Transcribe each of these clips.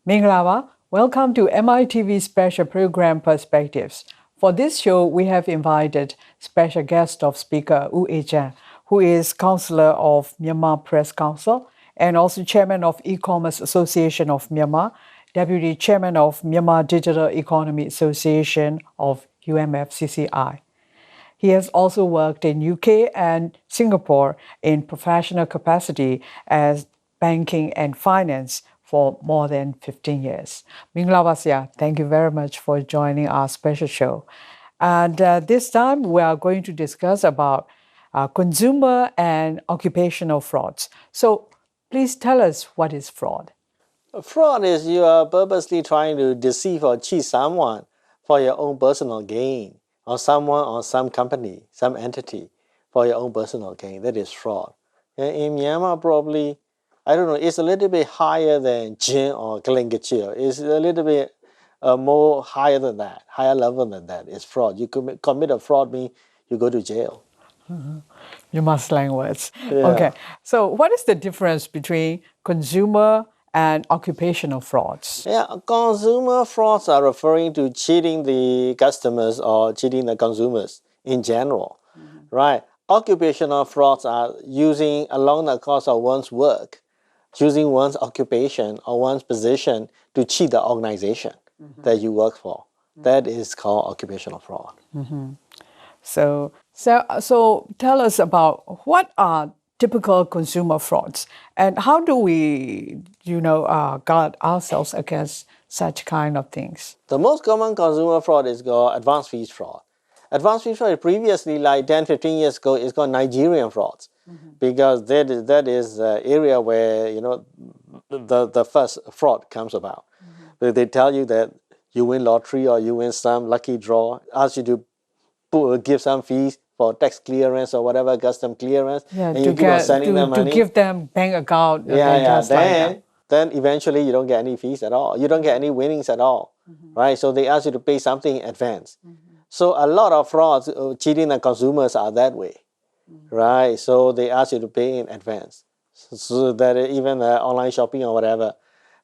Minglawa, welcome to MITV special program Perspectives. For this show, we have invited special guest of speaker Wu Ejan, who is Councillor of Myanmar Press Council and also Chairman of E-Commerce Association of Myanmar, Deputy Chairman of Myanmar Digital Economy Association of UMFCCI. He has also worked in UK and Singapore in professional capacity as banking and finance for more than 15 years. Minglawasia, thank you very much for joining our special show. And this time we are going to discuss about consumer and occupational frauds. So please tell us what is fraud. Fraud is you are purposely trying to deceive or cheat someone for your own personal gain, or someone or some company, some entity for your own personal gain. That is fraud. And in Myanmar, probably, I don't know, it's a little bit higher than Jin or Kalingachir. It's a little bit more higher than that, higher level than that. It's fraud. You commit a fraud, means you go to jail. Mm-hmm. You must slang words. Yeah. Okay. So what is the difference between consumer and occupational frauds? Yeah, consumer frauds are referring to cheating the customers or cheating the consumers in general, right? Occupational frauds are using along the course of one's work, choosing one's occupation or one's position to cheat the organization that you work for. That is called occupational fraud. So tell us about what are typical consumer frauds and how do we, guard ourselves against such kind of things? The most common consumer fraud is called advance fees fraud. Advance fees fraud previously, like 10, 15 years ago, is called Nigerian frauds because that is the area where, the first fraud comes about. They tell you that you win lottery or you win some lucky draw, ask you to give some fees for tax clearance or whatever, custom clearance, and you keep on sending them money. To give them bank account. Then eventually you don't get any fees at all. You don't get any winnings at all, right? So they ask you to pay something in advance. So a lot of frauds, cheating the consumers are that way, right? So they ask you to pay in advance. So that even online shopping or whatever,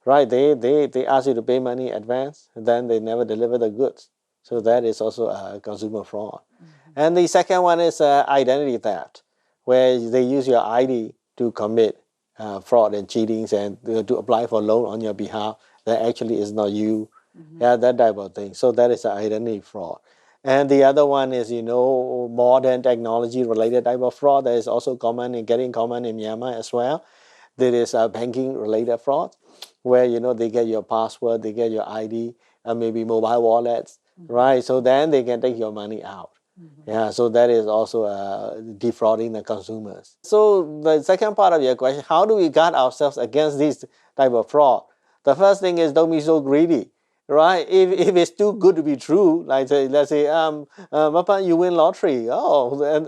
right? They ask you to pay money in advance, and then they never deliver the goods. So that is also a consumer fraud. And the second one is identity theft, where they use your ID to commit fraud and cheatings and to apply for loan on your behalf that actually is not you. Yeah, that type of thing. So that is an identity fraud. And the other one is, modern technology-related type of fraud that is also getting common in Myanmar as well. There is a banking-related fraud, where, they get your password, they get your ID, maybe mobile wallets, right? So then they can take your money out. Yeah, so that is also defrauding the consumers. So the second part of your question, how do we guard ourselves against this type of fraud? The first thing is don't be so greedy, right? If it's too good to be true, like let's say, Papa, you win lottery. Oh, then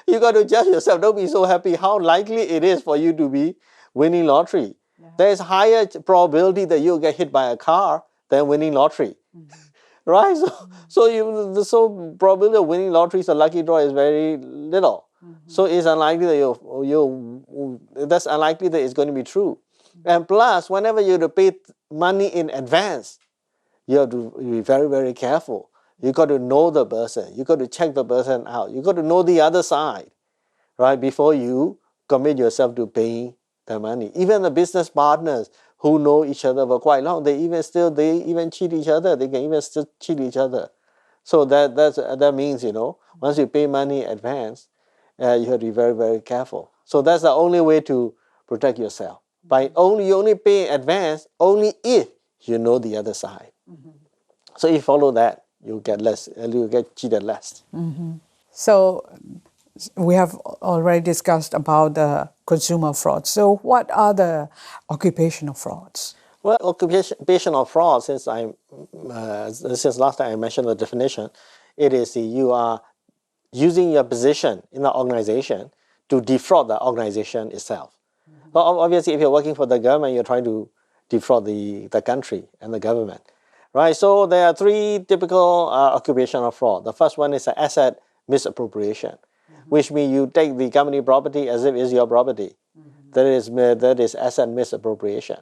you got to judge yourself. Don't be so happy how likely it is for you to be winning lottery. Yeah. There's higher probability that you'll get hit by a car than winning lottery. Right, so probability of winning lotteries or lucky draw is very little. So it's unlikely that that's unlikely that it's going to be true. And plus, whenever you have to pay money in advance, you have to be very, very careful. You got to know the person. You got to check the person out. You got to know the other side, right? Before you commit yourself to paying the money. Even the business partners who know each other for quite long, they even cheat each other. They can even still cheat each other. So that means, once you pay money in advance, you have to be very, very careful. So that's the only way to protect yourself. You only pay in advance only if you know the other side. So if you follow that, you get cheated less. So we have already discussed about the consumer fraud. So what are the occupational frauds? Well, occupational fraud, since last time I mentioned the definition, it is you are using your position in the organization to defraud the organization itself. But obviously, if you're working for the government, you're trying to defraud the country and the government, right? So there are three typical occupational fraud. The first one is an asset misappropriation, which means you take the company property as if it's your property. That is asset misappropriation,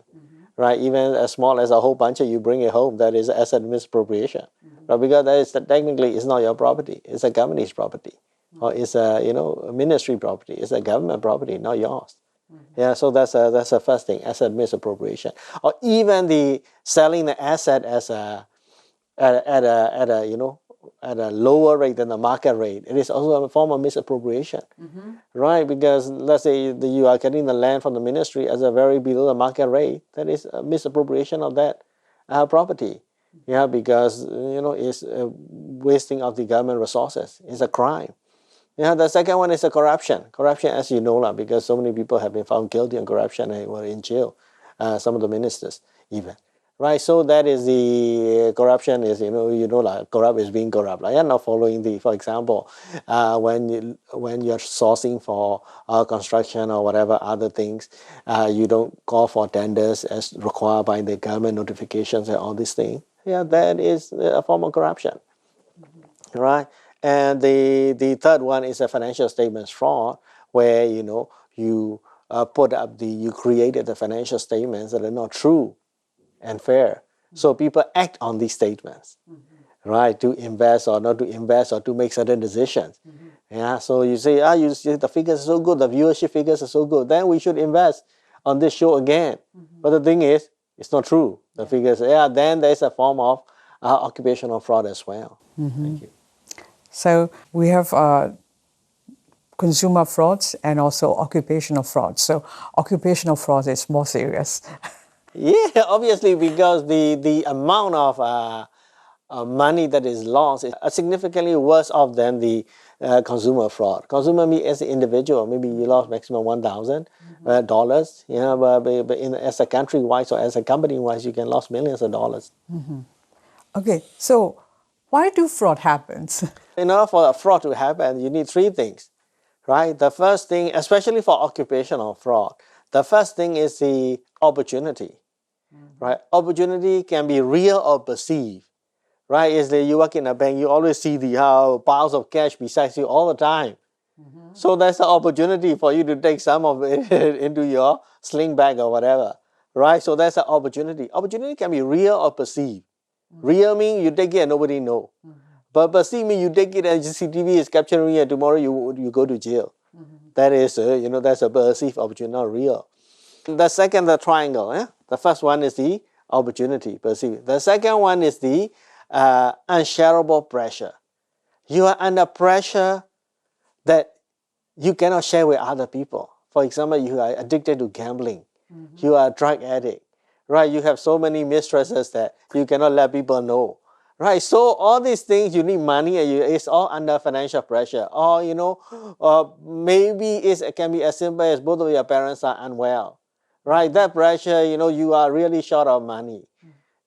right? Even as small as a whole bunch, you bring it home, that is asset misappropriation, right? Because that is technically it's not your property; it's a company's property, or it's a ministry property, it's a government property, not yours. Yeah, so that's the first thing, asset misappropriation, or even the selling the asset as at a lower rate than the market rate. It is also a form of misappropriation, right? Because let's say you are getting the land from the ministry as a very below the market rate. That is a misappropriation of that property. Yeah, because it's a wasting of the government resources. It's a crime. Yeah, the second one is a corruption. Corruption, as you know, because so many people have been found guilty of corruption and were in jail. Some of the ministers even. Right, so that is the corruption is like corrupt is being corrupt. Like you're not following for example, when you're sourcing for construction or whatever other things, you don't call for tenders as required by the government notifications and all these things. Yeah, that is a form of corruption, right? And the third one is a financial statements fraud, where you you created the financial statements that are not true and fair. So people act on these statements, right, to invest or not to invest or to make certain decisions. Yeah, so you say, you see the figures are so good, the viewership figures are so good, then we should invest on this show again. But the thing is, it's not true. The figures, then there's a form of occupational fraud as well. Thank you. So we have consumer frauds and also occupational fraud. So occupational fraud is more serious. Yeah, obviously, because the amount of money that is lost is significantly worse off than the consumer fraud. Consumer, me as an individual, maybe you lost maximum $1,000, but as a country wise or as a company wise, you can lose millions of dollars. Okay, so why do fraud happens? In order for a fraud to happen, you need three things, right? The first thing, especially for occupational fraud, the first thing is the opportunity, right? Opportunity can be real or perceived, right? Is that you work in a bank, you always see the piles of cash beside you all the time. So that's an opportunity for you to take some of it into your sling bag or whatever, right? So that's an opportunity. Opportunity can be real or perceived. Real means you take it and nobody know. But perceive means you take it and CCTV is capturing it, tomorrow you go to jail. That is, that's a perceived opportunity, not real. The second, the triangle. The first one is the opportunity, perceived. The second one is the unshareable pressure. You are under pressure that you cannot share with other people. For example, you are addicted to gambling. You are a drug addict, right? You have so many mistresses that you cannot let people know, right? So all these things, you need money and it's all under financial pressure. Or, maybe it can be as simple as both of your parents are unwell, right? That pressure, you are really short of money,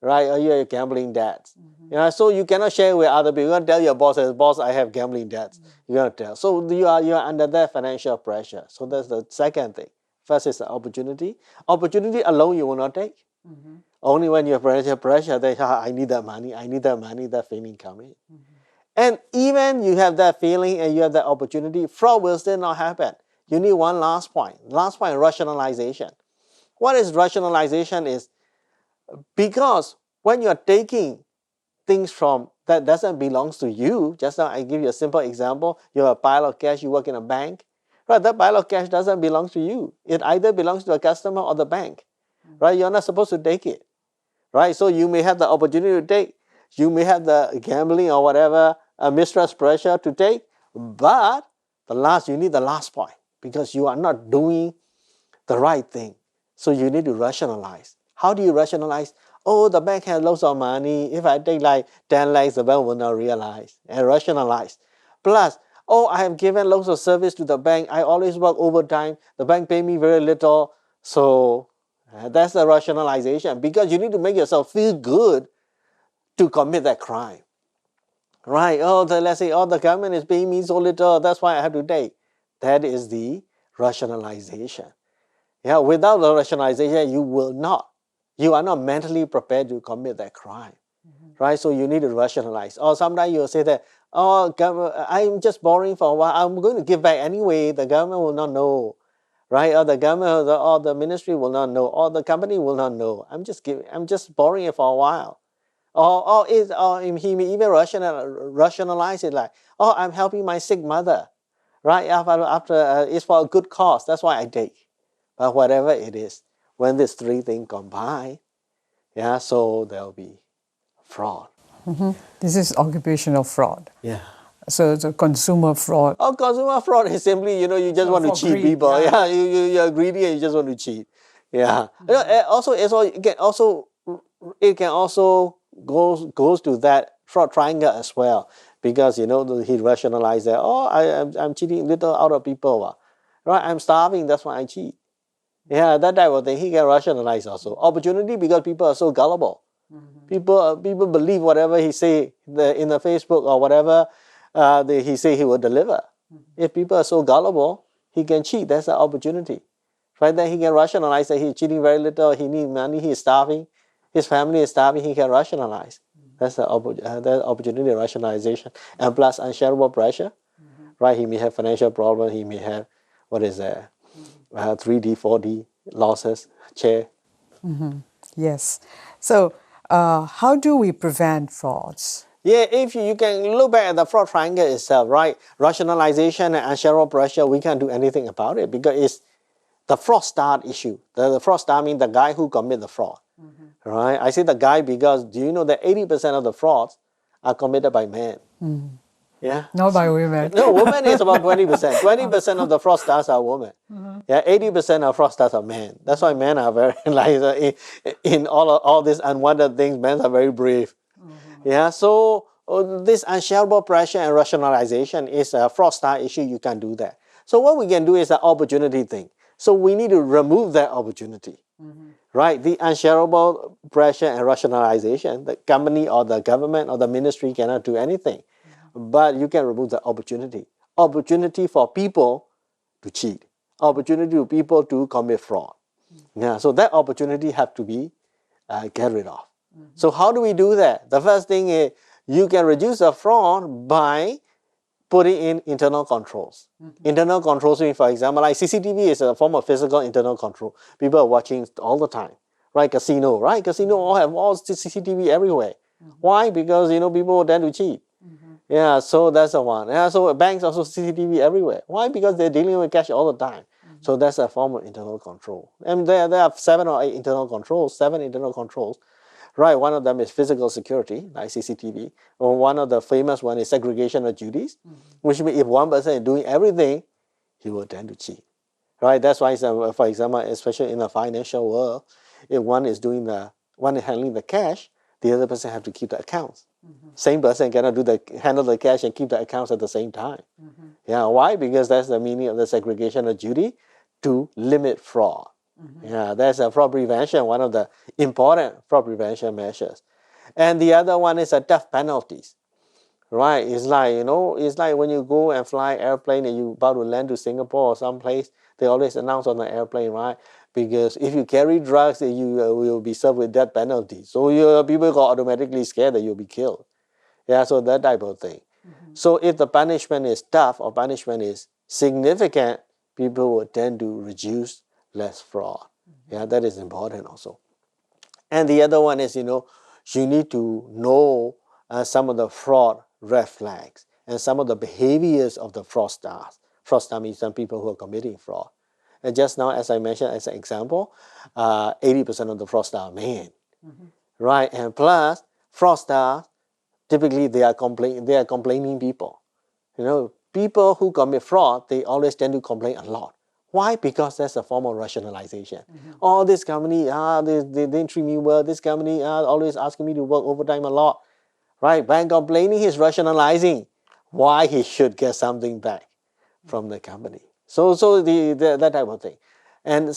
right? Or you have gambling debts. So you cannot share with other people. You're going to tell your boss, boss, I have gambling debts. You're going to tell. So you are under that financial pressure. So that's the second thing. First is the opportunity. Opportunity alone you will not take. Only when you have financial pressure, I need that money, that feeling coming. And even you have that feeling and you have that opportunity, fraud will still not happen. You need one last point. Last point, rationalization. What is rationalization is because when you're taking things from that doesn't belong to you, just now I give you a simple example, you have a pile of cash, you work in a bank, right? That pile of cash doesn't belong to you. It either belongs to a customer or the bank, right? You're not supposed to take it, right? So you may have the opportunity to take, you may have the gambling or whatever, mistrust pressure to take, but you need the last point because you are not doing the right thing. So you need to rationalize. How do you rationalize? Oh, the bank has lots of money. If I take like 10 lakhs, the bank will not realize and rationalize. Plus, I have given lots of service to the bank. I always work overtime. The bank pay me very little. So that's the rationalization because you need to make yourself feel good to commit that crime. Right? Let's say, the government is paying me so little. That's why I have to take. That is the rationalization. Yeah, without the rationalization, you are not mentally prepared to commit that crime. right? So you need to rationalize. Or sometimes you'll say that, oh, I'm just borrowing for a while. I'm going to give back anyway. The government will not know, right? Or the government or the ministry will not know, or the company will not know. I'm just borrowing it for a while. Or he may even rationalize it like, oh, I'm helping my sick mother, right? After it's for a good cause. That's why I take. But whatever it is, when these three things combine, yeah, so there'll be fraud. This is occupational fraud. Yeah. So the consumer fraud. Oh, consumer fraud is simply, you just want to for cheat greed, people. yeah. Yeah, you're greedy and you just want to cheat. Yeah. It can also goes to that fraud triangle as well, because he rationalized that, oh, I'm cheating little out of people, right? I'm starving, that's why I cheat. Yeah, that type of thing he can rationalize also. Opportunity, because people are so gullible. People believe whatever he say in the Facebook or whatever he say he will deliver. If people are so gullible, he can cheat. That's an opportunity. Right then he can rationalize that he's cheating very little. He needs money. He's starving. His family is starving. He can rationalize. That's the opportunity rationalization. And plus unshareable pressure. Right? He may have financial problem. He may have 3D, 4D losses. Chair. Yes. So how do we prevent frauds? Yeah, if you can look back at the fraud triangle itself, right? Rationalization and unshareable pressure, we can't do anything about it because it's the fraudster issue. The fraudster means the guy who commit the fraud, right? I say the guy because do you know that 80% of the frauds are committed by men? Yeah. Not by women. No, women is about 20%. 20% of the fraudsters are women. Yeah, 80% of fraudsters are men. That's why men are very in all these unwanted things. Men are very brave. Yeah, so this unshareable pressure and rationalization is a fraudster issue. You can't do that. So what we can do is an opportunity thing. So we need to remove that opportunity, right? The unshareable pressure and rationalization, the company or the government or the ministry cannot do anything, but you can remove the opportunity. Opportunity for people to cheat, opportunity for people to commit fraud. Yeah, so that opportunity have to be get rid of. So how do we do that? The first thing is you can reduce the fraud by putting in internal controls. Internal controls mean, for example, like CCTV is a form of physical internal control. People are watching all the time. Right? Casino, right? Casino all have all CCTV everywhere. Why? Because people tend to cheat. Yeah, so that's the one. Yeah, so banks also CCTV everywhere. Why? Because they're dealing with cash all the time. So that's a form of internal control. And there are 7 or 8 internal controls, 7 internal controls. Right, one of them is physical security, like CCTV. Or one of the famous one is segregation of duties, which means if one person is doing everything, he will tend to cheat. Right, that's why, for example, especially in the financial world, if one is handling the cash, the other person have to keep the accounts. Same person cannot handle the cash and keep the accounts at the same time. Yeah, why? Because that's the meaning of the segregation of duty, to limit fraud. Yeah, that's a fraud prevention, one of the important fraud prevention measures. And the other one is a death penalties. Right, it's like when you go and fly airplane and you about to land to Singapore or someplace, they always announce on the airplane, right? Because if you carry drugs, you will be served with death penalty. So people got automatically scared that you'll be killed. Yeah, so that type of thing. So if the punishment is tough or punishment is significant, people will tend to reduce less fraud. Yeah, that is important also. And the other one is, you need to know some of the fraud red flags and some of the behaviors of the fraudsters. Fraudster means some people who are committing fraud. And just now, as I mentioned as an example, 80% of the fraudsters are men. Right? And plus, fraudsters, typically they are complaining people. People who commit fraud, they always tend to complain a lot. Why? Because that's a form of rationalization. Oh, this company, they didn't treat me well. This company always asking me to work overtime a lot. Right? By complaining, he's rationalizing why he should get something back from the company. So that type of thing. And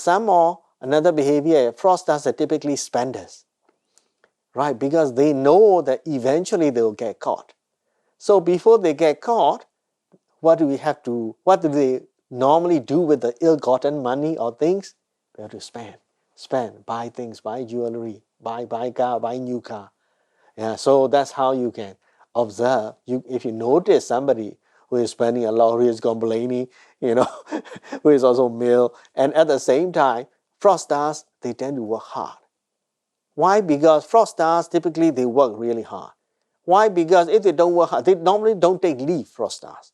another behavior, fraudsters are typically spenders. Right? Because they know that eventually they will get caught. So before they get caught, what do they normally do with the ill-gotten money or things? They have to spend, buy things, buy jewelry, buy car, buy new car. Yeah, so that's how you can observe. If you notice somebody who is spending a lot, who is complaining, who is also male, and at the same time, fraudsters, they tend to work hard. Why? Because fraudsters typically they work really hard. Why? Because if they don't work hard, they normally don't take leave, fraudsters,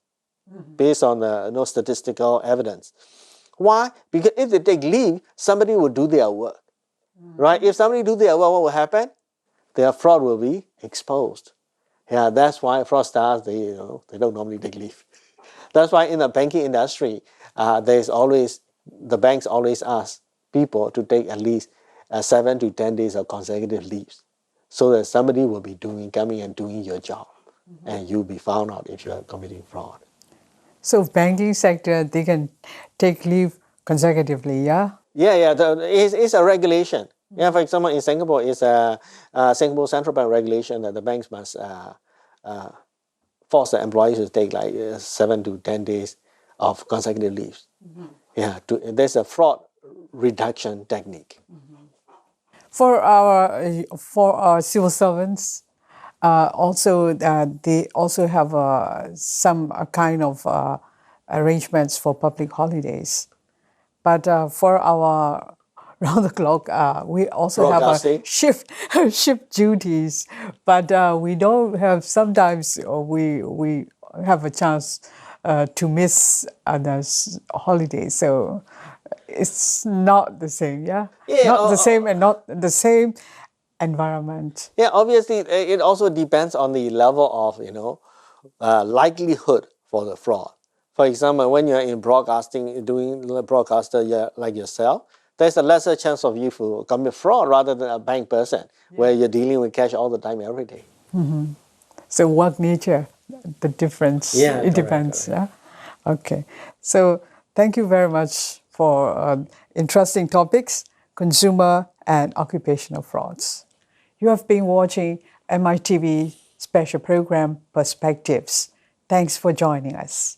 based on the statistical evidence. Why? Because if they take leave, somebody will do their work. Right? If somebody do their work, what will happen? Their fraud will be exposed. Yeah, that's why fraudsters they don't normally take leave. That's why in the banking industry, the banks always ask people to take at least 7 to 10 days of consecutive leaves, so that somebody will be coming and doing your job, and you'll be found out if you are committing fraud. So banking sector, they can take leave consecutively, yeah? Yeah. It's a regulation. Yeah, for example, in Singapore, it's a Singapore Central Bank regulation that the banks must force the employees to take like 7 to 10 days of consecutive leaves. Yeah, there's a fraud reduction technique. For our civil servants, they also have some kind of arrangements for public holidays. But for our round the clock, we also have a Broadcasting. shift duties. But we don't have, sometimes we have a chance to miss the holidays. So it's not the same, yeah? Yeah, Not the same, and not the same environment. Yeah, obviously, it also depends on the level of likelihood for the fraud. For example, when you're in broadcasting, doing broadcaster like yourself, there's a lesser chance of you to commit fraud rather than a bank person where you're dealing with cash all the time, every day. So work nature, the difference, Yeah, it correct, depends. Yeah. Okay. So thank you very much for interesting topics, consumer and occupational frauds. You have been watching MITV special program Perspectives. Thanks for joining us.